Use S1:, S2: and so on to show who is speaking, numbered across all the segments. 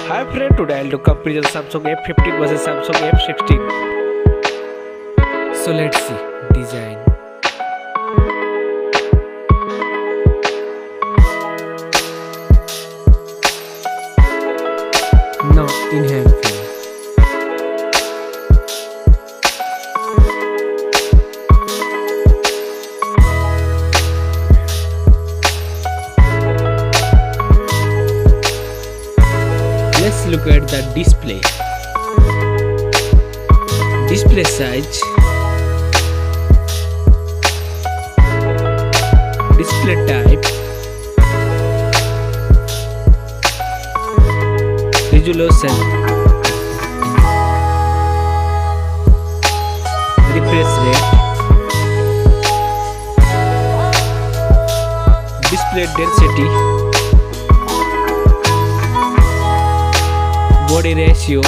S1: Hi friend, today I'll do comparison Samsung F15 versus Samsung F16. So let's see design. Now in-hand feel. Let's look at the display. Display size, display type, resolution, refresh rate, display density, body ratio,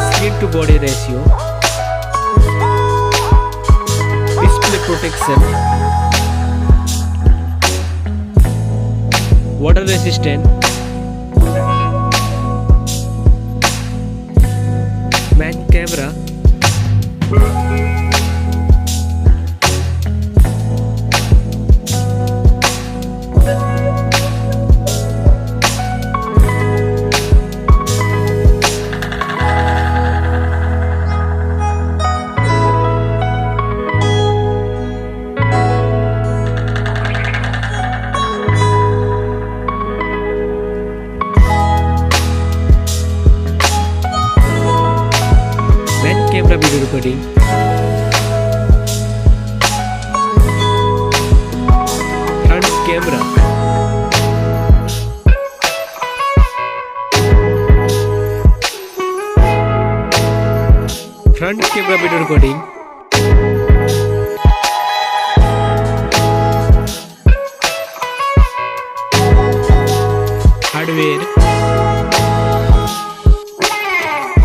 S1: screen to body ratio, display protection, water resistant, main camera, camera video recording, front camera, front camera video recording,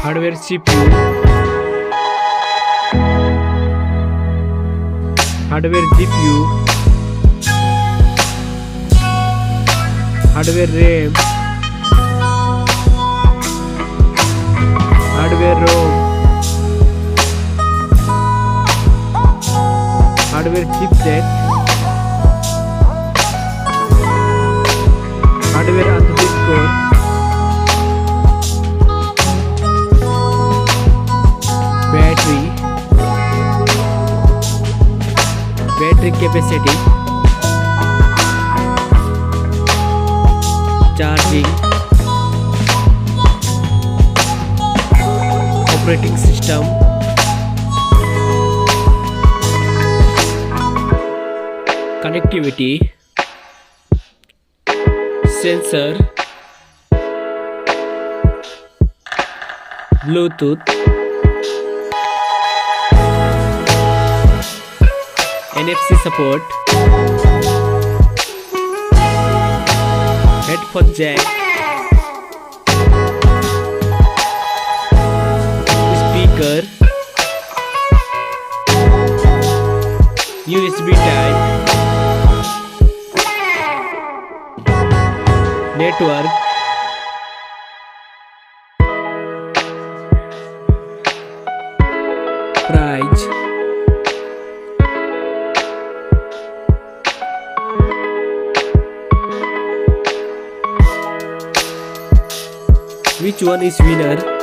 S1: hardware CPU, hardware GPU, hardware RAM, hardware ROM, hardware chipset, hardware Android core, battery capacity, charging, operating system, connectivity, sensor, Bluetooth, NFC support, headphone jack, speaker, USB type, network, price, which one is winner?